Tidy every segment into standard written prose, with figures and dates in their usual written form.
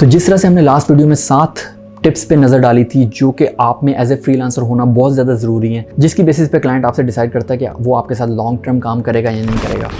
तो जिस तरह से हमने लास्ट वीडियो में 7 टिप्स पे नज़र डाली थी जो कि आप में एज ए फ्रीलांसर होना बहुत ज़्यादा ज़रूरी है, जिसकी बेसिस पे क्लाइंट आपसे डिसाइड करता है कि वो आपके साथ लॉन्ग टर्म काम करेगा या नहीं करेगा।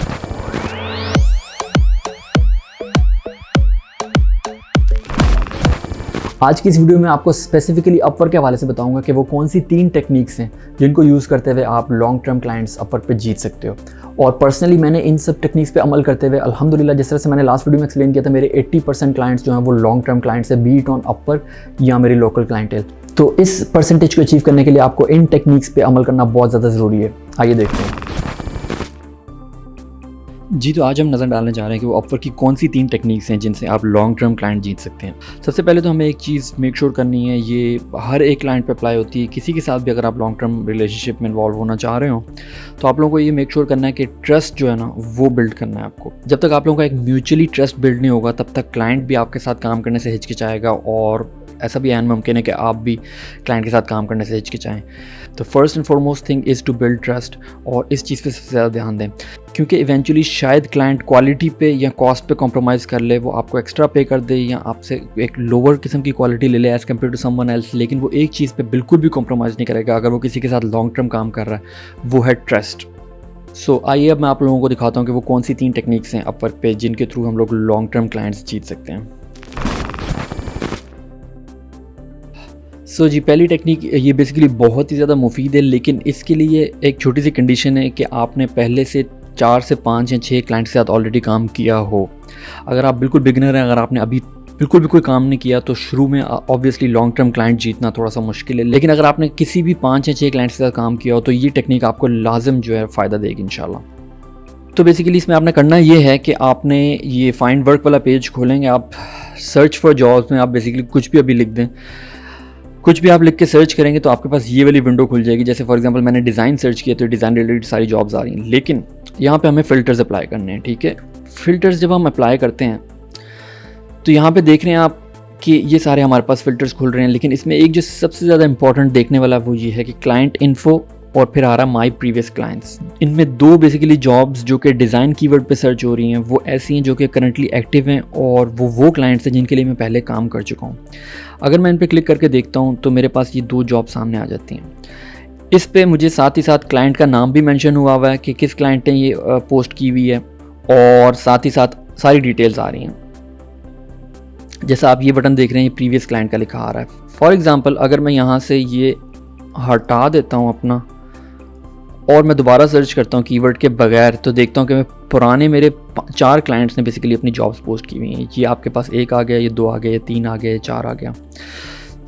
आज की इस वीडियो में आपको स्पेसिफिकली अपवर्क के हवाले से बताऊंगा कि वो कौन सी 3 टेक्निक्स हैं जिनको यूज़ करते हुए आप लॉन्ग टर्म क्लाइंट्स अपवर्क पे जीत सकते हो। और पर्सनली मैंने इन सब टेक्निक्स पे अमल करते हुए अल्हम्दुलिल्लाह, जिस तरह से मैंने लास्ट वीडियो में एक्सप्लेन किया था, मेरे 80% क्लाइंट्स जो हैं वो लॉन्ग टर्म क्लाइंट्स है, बीट ऑन अपवर्क या मेरी लोकल क्लाइंटेल। तो इस परसेंटेज को अचीव करने के लिए आपको इन टेक्निक्स पे अमल करना बहुत ज़्यादा ज़रूरी है। आइए देखते हैं। जी, तो आज हम नज़र डालने जा रहे हैं कि वो अपवर्क की कौन सी 3 टेक्निक्स हैं जिनसे आप लॉन्ग टर्म क्लाइंट जीत सकते हैं। सबसे पहले तो हमें एक चीज़ मेक श्योर करनी है, ये हर एक क्लाइंट पे अप्लाई होती है, किसी के साथ भी अगर आप लॉन्ग टर्म रिलेशनशिप में इन्वॉल्व होना चाह रहे हो तो आप लोगों को ये मेक श्योर करना है कि ट्रस्ट जो है ना वो बिल्ड करना है आपको। जब तक आप लोगों का एक म्यूचुअली ट्रस्ट बिल्ड नहीं होगा तब तक क्लाइंट भी आपके साथ काम करने से हिचकिचाएगा और ऐसा भी मुमकिन है कि आप भी क्लाइंट के साथ काम करने से हिचकिचाएं। तो first and foremost thing is to build trust, और इस चीज़ पे सबसे ज़्यादा ध्यान दें, क्योंकि इवेंचुअली शायद क्लाइंट क्वालिटी पे या कॉस्ट पे कॉम्प्रोमाइज़ कर ले, वो आपको एक्स्ट्रा पे कर दे या आपसे एक लोअर किस्म की क्वालिटी ले ले as compared to someone else, लेकिन वो एक चीज़ पे बिल्कुल भी कॉम्प्रोमाइज़ नहीं करेगा अगर वो किसी के साथ लॉन्ग टर्म काम कर रहा है, वो है ट्रस्ट। सो आइए अब मैं आप लोगों को दिखाता हूँ कि वो कौन सी 3 टेक्निक्स हैं अपवर्क पे जिनके थ्रू हम लोग लॉन्ग टर्म क्लाइंट्स जीत सकते हैं। जी, पहली टेक्निक ये बेसिकली बहुत ही ज़्यादा मुफीद है, लेकिन इसके लिए एक छोटी सी कंडीशन है कि आपने पहले से 4 से 5 या 6 क्लाइंट के साथ ऑलरेडी काम किया हो। अगर आप बिल्कुल बिगिनर हैं, अगर आपने अभी बिल्कुल भी कोई काम नहीं किया तो शुरू में ऑब्वियसली लॉन्ग टर्म क्लाइंट जीतना थोड़ा सा मुश्किल है, लेकिन अगर आपने किसी भी 5 या 6 क्लाइंट्स के साथ काम किया हो तो ये टेक्निक आपको लाजिम जो है फ़ायदा देगी इंशाल्लाह। तो बेसिकली इसमें आपने करना ये है कि आपने ये फाइंड वर्क वाला पेज खोलेंगे, आप सर्च फॉर जॉब्स में आप बेसिकली कुछ भी अभी लिख दें, कुछ भी आप लिख के सर्च करेंगे तो आपके पास ये वाली विंडो खुल जाएगी। जैसे फॉर एग्जांपल मैंने डिज़ाइन सर्च किया तो डिज़ाइन रिलेटेड सारी जॉब्स आ रही हैं, लेकिन यहाँ पे हमें फ़िल्टर्स अप्लाई करने हैं। ठीक है, फ़िल्टर्स जब हम अप्लाई करते हैं तो यहाँ पे देख रहे हैं आप कि ये सारे हमारे पास फ़िल्टर्स खुल रहे हैं, लेकिन इसमें एक जो सबसे ज़्यादा इंपॉर्टेंट देखने वाला वो ये है कि क्लाइंट इन्फो और फिर आ रहा माई प्रीवियस क्लाइंट्स। इनमें 2 बेसिकली जॉब्स जो कि डिज़ाइन कीवर्ड पे सर्च हो रही हैं वो ऐसी हैं जो कि करंटली एक्टिव हैं और वो क्लाइंट्स हैं जिनके लिए मैं पहले काम कर चुका हूँ। अगर मैं इन पे क्लिक करके देखता हूँ तो मेरे पास ये 2 जॉब सामने आ जाती हैं। इस पे मुझे साथ ही साथ क्लाइंट का नाम भी मेंशन हुआ हुआ है कि किस क्लाइंट ने ये पोस्ट की हुई है, और साथ ही साथ सारी डिटेल्स आ रही हैं। जैसा आप ये बटन देख रहे हैं, ये प्रीवियस क्लाइंट का लिखा आ रहा है। फॉर एग्ज़ाम्पल अगर मैं यहाँ से ये हटा देता हूँ अपना और मैं दोबारा सर्च करता हूँ कीवर्ड के बगैर, तो देखता हूँ कि मैं पुराने मेरे 4 क्लाइंट्स ने बेसिकली अपनी जॉब्स पोस्ट की हुई हैं। ये आपके पास 1 आ गया, ये 2 आ गया, ये 3 आ गया, ये 4 आ गया।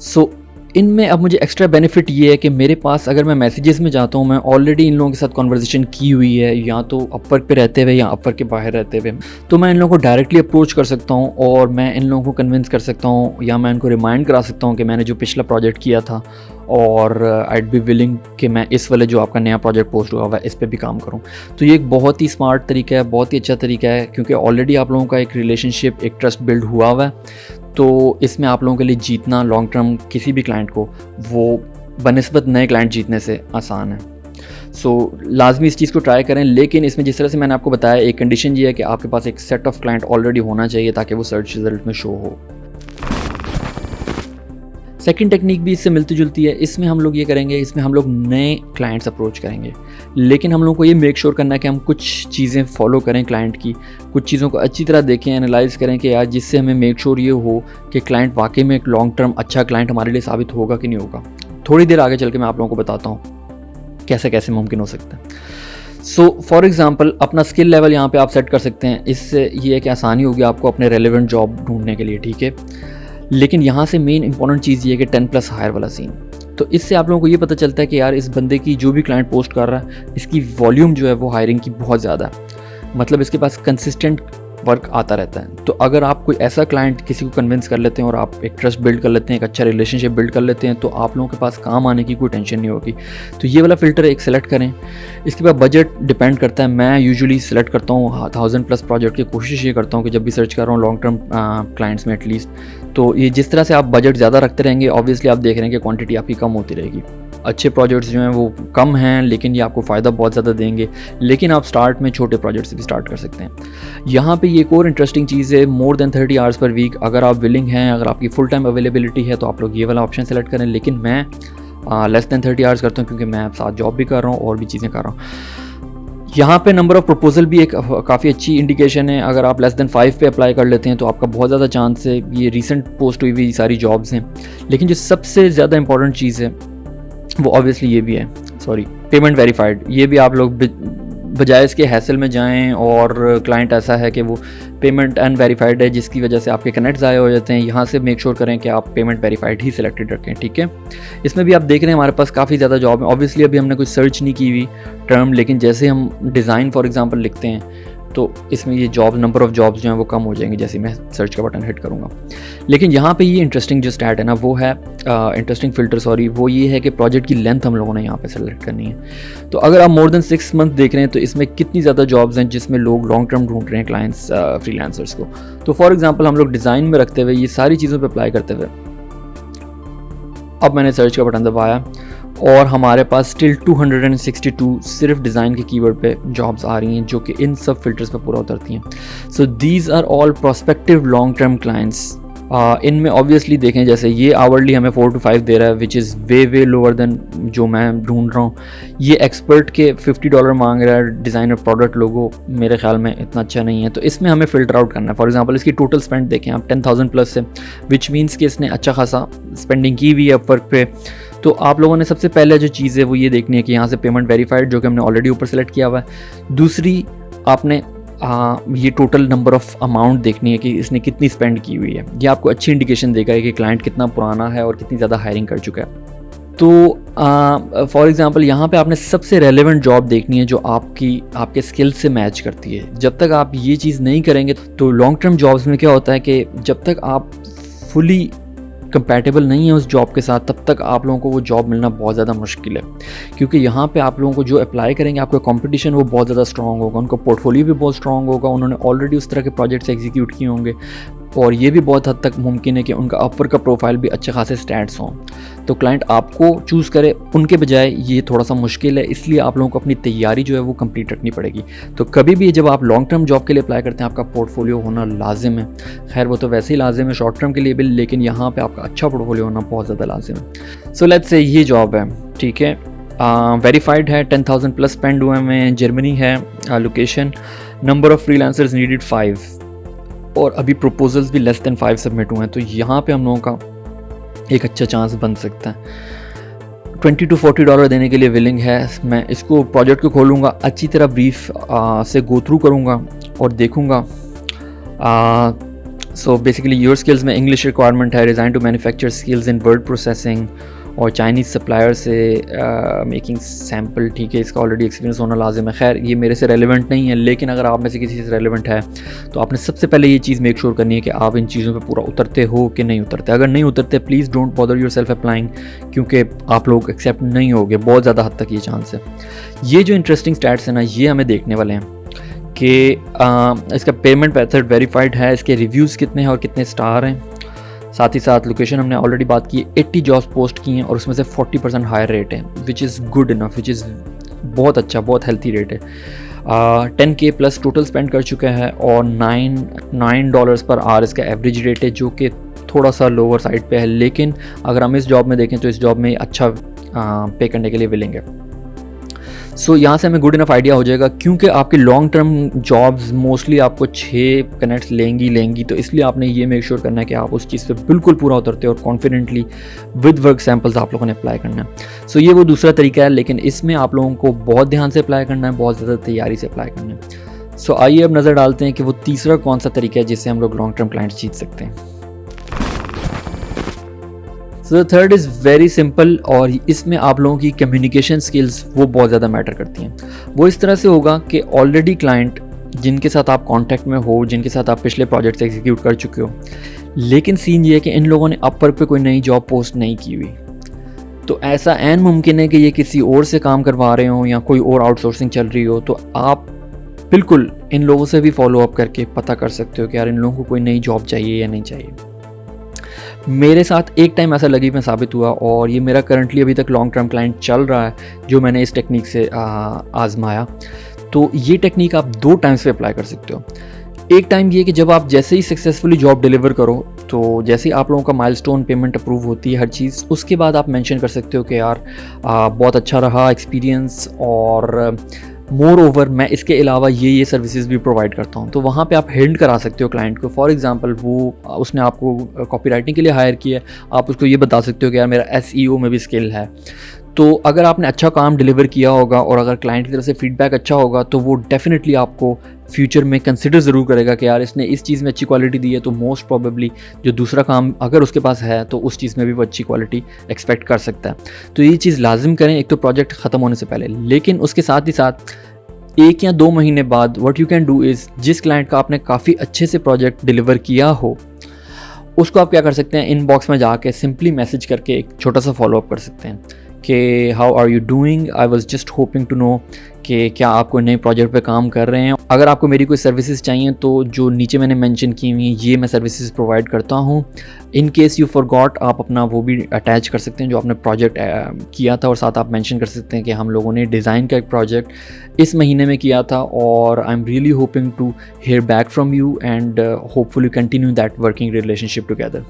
सो इनमें अब मुझे एक्स्ट्रा बेनिफिट ये है कि मेरे पास अगर मैं मैसेजेस में जाता हूँ, मैं ऑलरेडी इन लोगों के साथ कन्वर्सेशन की हुई है, या तो अपवर्क पे रहते हुए या अपवर्क के बाहर रहते हुए, तो मैं इन लोगों को डायरेक्टली अप्रोच कर सकता हूँ और मैं इन लोगों को कन्विंस कर सकता हूँ या मैं इनको रिमाइंड करा सकता हूँ कि मैंने जो पिछला प्रोजेक्ट किया था और आईड बी विलिंग कि मैं इस वाले जो आपका नया प्रोजेक्ट पोस्ट हुआ है इस पे भी काम करूं। तो ये एक बहुत ही स्मार्ट तरीका है, बहुत ही अच्छा तरीका है, क्योंकि ऑलरेडी आप लोगों का एक रिलेशनशिप, एक ट्रस्ट बिल्ड हुआ हुआ है। तो इसमें आप लोगों के लिए जीतना लॉन्ग टर्म किसी भी क्लाइंट को वो बनिस्बत नए क्लाइंट जीतने से आसान है। सो लाजमी इस चीज़ को ट्राई करें, लेकिन इसमें जिस तरह से मैंने आपको बताया एक कंडीशन ये है कि आपके पास एक सेट ऑफ क्लाइंट ऑलरेडी होना चाहिए ताकि वो सर्च रिजल्ट में शो हो। सेकंड टेक्निक भी इससे मिलती जुलती है। इसमें हम लोग ये करेंगे, इसमें हम लोग नए क्लाइंट्स अप्रोच करेंगे, लेकिन हम लोग को ये मेक श्योर करना है कि हम कुछ चीज़ें फॉलो करें क्लाइंट की, कुछ चीज़ों को अच्छी तरह देखें, एनालाइज करें कि यार जिससे हमें मेक श्योर ये हो कि क्लाइंट वाकई में एक लॉन्ग टर्म अच्छा क्लाइंट हमारे लिए साबित होगा कि नहीं होगा। थोड़ी देर आगे चल के मैं आप लोगों को बताता हूँ कैसे कैसे मुमकिन हो सकता है। सो फॉर एग्ज़ाम्पल अपना स्किल लेवल यहाँ पर आप सेट कर सकते हैं। इससे ये है कि आसानी होगी आपको अपने रेलिवेंट जॉब ढूंढने के लिए। ठीक है, लेकिन यहाँ से मेन इंपॉर्टेंट चीज़ ये है कि 10+ हायर वाला सीन। तो इससे आप लोगों को ये पता चलता है कि यार इस बंदे की जो भी क्लाइंट पोस्ट कर रहा है इसकी वॉल्यूम जो है वो हायरिंग की बहुत ज़्यादा है, मतलब इसके पास कंसिस्टेंट वर्क आता रहता है। तो अगर आप कोई ऐसा क्लाइंट किसी को कन्विंस कर लेते हैं और आप एक ट्रस्ट बिल्ड कर लेते हैं, एक अच्छा रिलेशनशिप बिल्ड कर लेते हैं, तो आप लोगों के पास काम आने की कोई टेंशन नहीं होगी। तो ये वाला फ़िल्टर एक सेलेक्ट करें। इसके बाद बजट डिपेंड करता है, मैं यूजुअली सेलेक्ट करता हूँ 1000+ प्रोजेक्ट की कोशिश ये करता हूँ कि जब भी सर्च कर रहा हूँ लॉन्ग टर्म क्लाइंट्स में एटलीस्ट। तो ये जिस तरह से आप बजट ज़्यादा रखते रहेंगे ऑब्वियसली आप देख रहे हैं कि क्वांटिटी आपकी कम होती रहेगी। अच्छे प्रोजेक्ट्स जो हैं वो कम हैं, लेकिन ये आपको फ़ायदा बहुत ज़्यादा देंगे। लेकिन आप स्टार्ट में छोटे प्रोजेक्ट से भी स्टार्ट कर सकते हैं। यहाँ पे ये एक और इंटरेस्टिंग चीज़ है, more than 30 hours per week. अगर आप विलिंग हैं, अगर आपकी फुल टाइम अवेलेबिलिटी है, तो आप लोग ये वाला ऑप्शन सेलेक्ट करें। लेकिन मैं लेस दैन 30 आवर्स करता हूँ, क्योंकि मैं साथ जॉब भी कर रहा हूँ और भी चीज़ें कर रहा हूँ। यहाँ पे नंबर ऑफ़ प्रपोजल भी एक काफ़ी अच्छी इंडिकेशन है। अगर आप लेस दैन 5 पे अप्लाई कर लेते हैं तो आपका बहुत ज़्यादा चांस है। ये रिसेंट पोस्ट हुई हुई सारी जॉब्स हैं। लेकिन जो सबसे ज़्यादा इंपॉर्टेंट चीज़ है वो ऑब्वियसली ये भी है, पेमेंट वेरीफाइड। ये भी आप लोग बजाय इसके हैसल में जाएं और क्लाइंट ऐसा है कि वो पेमेंट अनवेरीफाइड है जिसकी वजह से आपके कनेक्ट ज़ाया हो जाते हैं, यहाँ से मेक श्योर करें कि आप पेमेंट वेरीफाइड ही सिलेक्टेड रखें, ठीक है। इसमें भी आप देख रहे हैं हमारे पास काफ़ी ज़्यादा जॉब है। ऑब्वियसली अभी हमने कुछ सर्च नहीं की हुई टर्म, लेकिन जैसे हम डिज़ाइन फॉर एग्जांपल लिखते हैं तो इसमें ये जॉब नंबर ऑफ़ जॉब्स जो हैं वो कम हो जाएंगे जैसे मैं सर्च का बटन हिट करूँगा। लेकिन यहाँ पे ये इंटरेस्टिंग जो स्टैट है ना वो है इंटरेस्टिंग फ़िल्टर वो ये है कि प्रोजेक्ट की लेंथ हम लोगों ने यहाँ पे सेलेक्ट करनी है। तो अगर आप मोर देन 6 मंथ देख रहे हैं तो इसमें कितनी ज़्यादा जॉब्स हैं जिसमें लोग लॉन्ग टर्म ढूंढ रहे हैं क्लाइंट्स फ्रीलांसर्स को। तो फॉर एग्जांपल हम लोग डिज़ाइन में रखते हुए ये सारी चीज़ों पे अप्लाई करते हुए अब मैंने सर्च का बटन दबाया और हमारे पास स्टिल 262 सिर्फ डिज़ाइन के कीवर्ड पे जॉब्स आ रही हैं जो कि इन सब फिल्टर्स पे पूरा उतरती हैं। So these are all prospective long term clients. इनमें ऑब्वियसली देखें जैसे ये आवरली हमें 4 to 5 दे रहा है which is way lower than जो मैं ढूंढ रहा हूँ। ये एक्सपर्ट के $50 मांग रहा है, डिज़ाइनर प्रोडक्ट लोगो मेरे ख्याल में इतना अच्छा नहीं है। तो इसमें हमें फ़िल्टर आउट करना है। फॉर एग्जांपल इसकी टोटल स्पेंड देखें आप 10,000 प्लस है, विच मीन्स कि इसने अच्छा खासा स्पेंडिंग की हुई है अपवर्क पे। तो आप लोगों ने सबसे पहले जो चीज़ है वो ये देखनी है कि यहाँ से पेमेंट वेरीफाइड जो कि हमने ऑलरेडी ऊपर सेलेक्ट किया हुआ है। दूसरी आपने ये टोटल नंबर ऑफ़ अमाउंट देखनी है कि इसने कितनी स्पेंड की हुई है। ये आपको अच्छी इंडिकेशन देगा कि क्लाइंट कितना पुराना है और कितनी ज़्यादा हायरिंग कर चुका है। तो फॉर एग्ज़ाम्पल यहाँ पे आपने सबसे रेलेवेंट जॉब देखनी है जो आपके स्किल से मैच करती है। जब तक आप ये चीज़ नहीं करेंगे तो लॉन्ग टर्म जॉब्स में क्या होता है कि जब तक आप फुली कंपैटिबल नहीं है उस जॉब के साथ तब तक आप लोगों को वो जॉब मिलना बहुत ज़्यादा मुश्किल है। क्योंकि यहाँ पे आप लोगों को जो अप्लाई करेंगे आपका कंपटीशन वो बहुत ज़्यादा स्ट्रॉन्ग होगा, उनका पोर्टफोलियो भी बहुत स्ट्रॉन्ग होगा, उन्होंने ऑलरेडी उस तरह के प्रोजेक्ट्स एग्जीक्यूट किए होंगे और ये भी बहुत हद तक मुमकिन है कि उनका अपवर्क का प्रोफाइल भी अच्छे खासे स्टैट्स हों। तो क्लाइंट आपको चूज़ करे उनके बजाय ये थोड़ा सा मुश्किल है, इसलिए आप लोगों को अपनी तैयारी जो है वो कंप्लीट रखनी पड़ेगी। तो कभी भी जब आप लॉन्ग टर्म जॉब के लिए अप्लाई करते हैं आपका पोर्टफोलियो होना लाजिम है। खैर वो तो वैसे ही लाजिम है शॉर्ट टर्म के लिए भी, लेकिन यहाँ पर आपका अच्छा पोर्टफोलियो होना बहुत ज़्यादा लाजिम है। सो लेट्स से ये जॉब है, ठीक है, वेरीफाइड है, 10,000 प्लस स्पेंड हुए में, जर्मनी है location, number of freelancers needed 5 और अभी प्रपोजल्स भी लेस देन 5 सबमिट हुए हैं। तो यहाँ पे हम लोगों का एक अच्छा चांस बन सकता है। $20 to $40 देने के लिए विलिंग है। मैं इसको प्रोजेक्ट को खोलूँगा, अच्छी तरह ब्रीफ से गो थ्रू करूँगा और देखूँगा। सो बेसिकली योर स्किल्स में इंग्लिश रिक्वायरमेंट है, design to manufacture skills in word processing और चाइनीज़ सप्लायर से मेकिंग सैम्पल, ठीक है, इसका ऑलरेडी एक्सपीरियंस होना लाजिम है। खैर ये मेरे से रेलेवेंट नहीं है, लेकिन अगर आप में से किसी से रेलेवेंट है तो आपने सबसे पहले ये चीज़ मेक श्योर करनी है कि आप इन चीज़ों पे पूरा उतरते हो कि नहीं उतरते। अगर नहीं उतरते please don't bother your self applying, क्योंकि आप लोग एक्सेप्ट नहीं होगे, बहुत ज़्यादा हद तक ये चांस है। ये जो इंटरेस्टिंग स्टैट्स है ना ये हमें देखने वाले हैं कि इसका पेमेंट मेथड वेरीफाइड है, इसके रिव्यूज़ कितने हैं और कितने स्टार हैं। साथ ही साथ लोकेशन हमने ऑलरेडी बात की, 80 जॉब्स पोस्ट की हैं और उसमें से 40% हायर रेट है, which is good enough, which is बहुत अच्छा, बहुत हेल्थी रेट है। 10K प्लस टोटल स्पेंड कर चुका है और $9 पर आवर इसका एवरेज रेट है, जो कि थोड़ा सा लोअर साइड पे है। लेकिन अगर हम इस जॉब में देखें तो इस जॉब में अच्छा पे करने के लिए विलिंग है। सो यहाँ से हमें गुड इनफ आइडिया हो जाएगा, क्योंकि आपकी लॉन्ग टर्म जॉब्स मोस्टली आपको 6 कनेक्ट्स लेंगी, तो इसलिए आपने ये मेक श्योर करना है कि आप उस चीज़ पे बिल्कुल पूरा उतरते हो और कॉन्फिडेंटली विद वर्क सैम्पल्स आप लोगों ने अप्लाई करना है। सो ये वो दूसरा तरीका है, लेकिन इसमें आप लोगों को बहुत ध्यान से अप्लाई करना है, बहुत ज़्यादा तैयारी से अप्लाई करना है। सो आइए अब नज़र डालते हैं कि वो तीसरा कौन सा तरीका है जिससे हम लोग लॉन्ग टर्म क्लाइंट्स जीत सकते हैं। So the third is very simple और इसमें आप लोगों की कम्युनिकेशन स्किल्स वो बहुत ज़्यादा मैटर करती हैं। वो इस तरह से होगा कि ऑलरेडी क्लाइंट जिनके साथ आप कांटेक्ट में हो, जिनके साथ आप पिछले प्रोजेक्ट्स एग्जीक्यूट कर चुके हो, लेकिन सीन ये है कि इन लोगों ने अपवर्क पे कोई नई जॉब पोस्ट नहीं की हुई, तो ऐसा ऐन मुमकिन है कि ये किसी और से काम करवा रहे हो या कोई और आउटसोर्सिंग चल रही हो। तो आप बिल्कुल इन लोगों से भी फॉलो अप करके पता कर सकते हो कि यार इन लोगों को कोई नई जॉब चाहिए या नहीं चाहिए। मेरे साथ एक टाइम ऐसा लगी में साबित हुआ और ये मेरा करंटली अभी तक लॉन्ग टर्म क्लाइंट चल रहा है जो मैंने इस टेक्निक से आज़माया। तो ये टेक्निक आप 2 टाइम्स पे अप्लाई कर सकते हो। एक टाइम ये कि जब आप जैसे ही सक्सेसफुली जॉब डिलीवर करो, तो जैसे ही आप लोगों का माइलस्टोन पेमेंट अप्रूव होती है हर चीज़, उसके बाद आप मेंशन कर सकते हो कि यार बहुत अच्छा रहा एक्सपीरियंस और मोर ओवर मैं इसके अलावा ये सर्विसेज भी प्रोवाइड करता हूँ। तो वहाँ पे आप हिंट करा सकते हो क्लाइंट को। फॉर एग्जांपल उसने आपको कॉपी राइटिंग के लिए हायर किया है, आप उसको ये बता सकते हो कि यार मेरा SEO में भी स्किल है। तो अगर आपने अच्छा काम डिलीवर किया होगा और अगर क्लाइंट की तरफ से फीडबैक अच्छा होगा तो वो डेफिनेटली आपको फ्यूचर में कंसिडर ज़रूर करेगा कि यार इसने इस चीज़ में अच्छी क्वालिटी दी है, तो मोस्ट प्रोबेबली जो दूसरा काम अगर उसके पास है तो उस चीज़ में भी वो अच्छी क्वालिटी एक्सपेक्ट कर सकता है। तो ये चीज़ लाजिम करें एक तो प्रोजेक्ट ख़त्म होने से पहले, लेकिन उसके साथ ही साथ 1 या 2 महीने बाद what you can do is, जिस क्लाइंट का आपने काफ़ी अच्छे से प्रोजेक्ट डिलीवर किया हो उसको आप क्या कर सकते हैं, इनबॉक्स में जाके सिंपली मैसेज करके एक छोटा सा फॉलोअप कर सकते हैं कि how are you doing, I was just hoping to know कि क्या आप कोई नए प्रोजेक्ट पे काम कर रहे हैं। अगर आपको मेरी कोई सर्विसेज चाहिए तो जो नीचे मैंने मेंशन की हुई ये मैं सर्विसेज प्रोवाइड करता हूँ। इन केस यू फॉरगॉट, आप अपना वो भी अटैच कर सकते हैं जो आपने प्रोजेक्ट किया था और साथ आप मेंशन कर सकते हैं कि हम लोगों ने डिज़ाइन का एक प्रोजेक्ट इस महीने में किया था और I am really hoping to hear back from you and hopefully continue that working relationship together.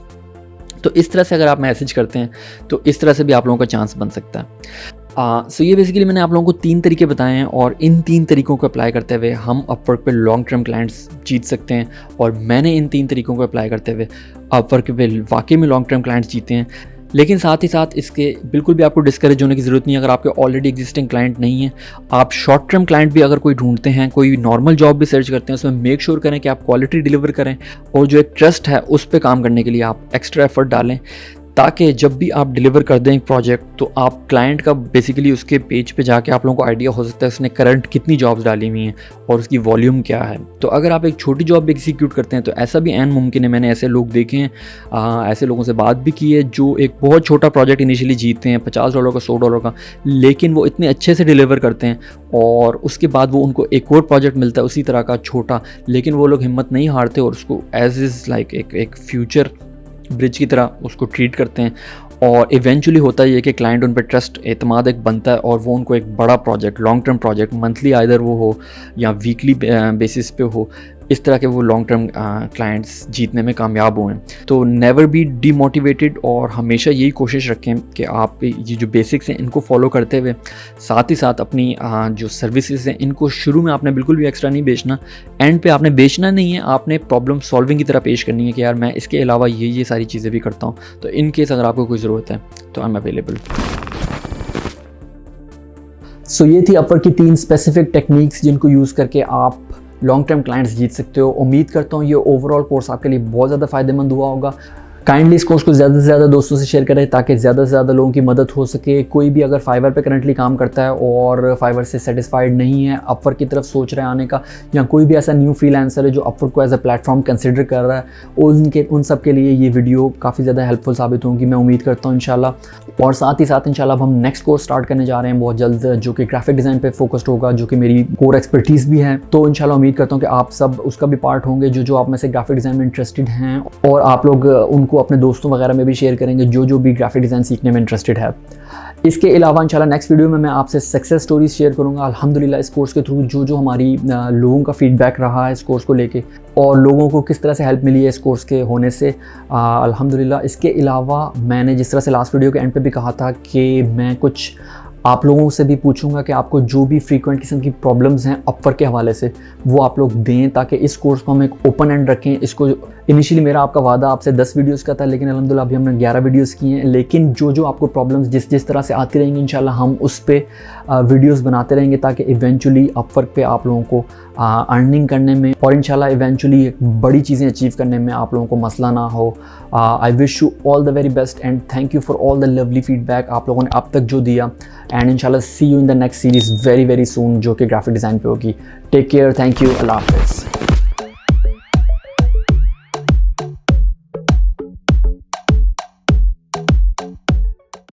तो इस तरह से अगर आप मैसेज करते हैं तो इस तरह से भी आप लोगों का चांस बन सकता है। सो ये बेसिकली मैंने आप लोगों को 3 तरीके बताए हैं और इन 3 तरीकों को अप्लाई करते हुए हम अपवर्क पे लॉन्ग टर्म क्लाइंट्स जीत सकते हैं। और मैंने इन 3 तरीकों को अप्लाई करते हुए अपवर्क पे वाकई में लॉन्ग टर्म क्लाइंट्स जीते हैं। लेकिन साथ ही साथ इसके बिल्कुल भी आपको डिस्करेज होने की ज़रूरत नहीं है। अगर आपके ऑलरेडी एग्जिस्टिंग क्लाइंट नहीं है, आप शॉर्ट टर्म क्लाइंट भी अगर कोई ढूंढते हैं, कोई नॉर्मल जॉब भी सर्च करते हैं, उसमें मेक श्योर करें कि आप क्वालिटी डिलीवर करें और जो एक ट्रस्ट है उस पर काम करने के लिए आप एक्स्ट्रा एफर्ट डालें, ताकि जब भी आप डिलीवर कर दें एक प्रोजेक्ट तो आप क्लाइंट का बेसिकली उसके पेज पे जाके आप लोगों को आइडिया हो सकता है उसने करंट कितनी जॉब्स डाली हुई हैं और उसकी वॉल्यूम क्या है। तो अगर आप एक छोटी जॉब भी एग्जीक्यूट करते हैं तो ऐसा भी ऐन मुमकिन है, मैंने ऐसे लोग देखे हैं, ऐसे लोगों से बात भी की है जो एक बहुत छोटा प्रोजेक्ट इनिशियली जीतते हैं $50 का, $100 का, लेकिन वो इतने अच्छे से डिलीवर करते हैं और उसके बाद वो उनको एक और प्रोजेक्ट मिलता है उसी तरह का छोटा, लेकिन वो लोग हिम्मत नहीं हारते और उसको एज इज़ लाइक एक फ्यूचर ब्रिज की तरह उसको ट्रीट करते हैं और इवेंचुअली होता है ये कि क्लाइंट उन पर ट्रस्ट एतमाद एक बनता है और वो उनको एक बड़ा project, long term project, monthly either वो हो या वीकली बेसिस पे हो, इस तरह के वो लॉन्ग टर्म क्लाइंट्स जीतने में कामयाब हुए हैं। तो नेवर बी डीमोटिवेटेड और हमेशा यही कोशिश रखें कि आप ये जो बेसिक्स हैं इनको फॉलो करते हुए साथ ही साथ अपनी जो सर्विसेज हैं इनको शुरू में आपने बिल्कुल भी एक्स्ट्रा नहीं बेचना, एंड पे आपने बेचना नहीं है, आपने प्रॉब्लम सॉल्विंग की तरह पेश करनी है कि यार मैं इसके अलावा ये सारी चीज़ें भी करता हूँ, तो इन केस अगर आपको कोई ज़रूरत है तो आई एम अवेलेबल। सो ये थी अपवर्क की 3 स्पेसिफिक टेक्निक्स जिनको यूज़ करके आप लॉन्ग टर्म क्लाइंट्स जीत सकते हो। उम्मीद करता हूँ ये ओवरऑल कोर्स आपके लिए बहुत ज़्यादा फ़ायदेमंद हुआ होगा। काइंडली इस कोर्स को ज़्यादा से ज़्यादा दोस्तों से शेयर करें ताकि ज़्यादा से ज़्यादा लोगों की मदद हो सके। कोई भी अगर फाइवर पे करंटली काम करता है और फाइवर से सेटिस्फाइड नहीं है, अपवर्क की तरफ सोच रहे हैं आने का, या कोई भी ऐसा न्यू फ्रीलांसर है जो अपवर्क को एज अ प्लेटफॉर्म कंसिडर कर रहा है, उन सब के लिए ये वीडियो काफ़ी ज़्यादा हेल्पफुल साबित होंगी, मैं उम्मीद करता हूँ इंशाल्लाह। और साथ ही साथ इंशाल्लाह अब हम नेक्स्ट कोर्स स्टार्ट करने जा रहे हैं बहुत जल्द, जो कि ग्राफिक डिज़ाइन पे फोकस्ड होगा, जो कि मेरी कोर एक्सपर्टीज़ भी है। तो इंशाल्लाह उम्मीद करता हूँ कि आप सब उसका भी पार्ट होंगे, जो आप में से ग्राफिक डिज़ाइन में इंटरेस्टेड हैं, और आप लोग उनको अपने दोस्तों वगैरह में भी शेयर करेंगे जो भी ग्राफिक डिज़ाइन सीखने में इंटरेस्टेड है। इसके अलावा इंशाल्लाह नेक्स्ट वीडियो में मैं आपसे सक्सेस स्टोरीज शेयर करूंगा अल्हम्दुलिल्लाह इस कोर्स के थ्रू, जो हमारी लोगों का फीडबैक रहा है इस कोर्स को लेके और लोगों को किस तरह से हेल्प मिली है इस कोर्स के होने से अल्हम्दुलिल्लाह। इसके अलावा मैंने जिस तरह से लास्ट वीडियो के एंड पे भी कहा था कि मैं कुछ आप लोगों से भी पूछूंगा कि आपको जो भी फ्रीक्वेंट किस्म की प्रॉब्लम्स हैं अपवर्क के हवाले से वो आप लोग दें, ताकि इस कोर्स को हम एक ओपन एंड रखें। इसको इनिशियली मेरा आपका वादा आपसे 10 वीडियोस का था, लेकिन अल्हम्दुलिल्लाह अभी हमने 11 वीडियोस किए हैं। लेकिन जो आपको प्रॉब्लम्स जिस तरह से आती रहेंगी इंशाल्लाह हम उस पर वीडियोस बनाते रहेंगे, ताकि इवेंचुअली अपवर्क पे आप लोगों को अर्निंग करने में और इंशाल्लाह इवेंचुअली बड़ी चीज़ें अचीव करने में आप लोगों को मसला ना हो। I wish you all the very best and thank you for all the lovely feedback आप लोगों ने अब तक जो दिया, एंड इंशाल्लाह see you in the next series very very soon, जो कि ग्राफिक डिज़ाइन पे होगी। टेक केयर, थैंक यू, अल्लाह हाफ़िज़।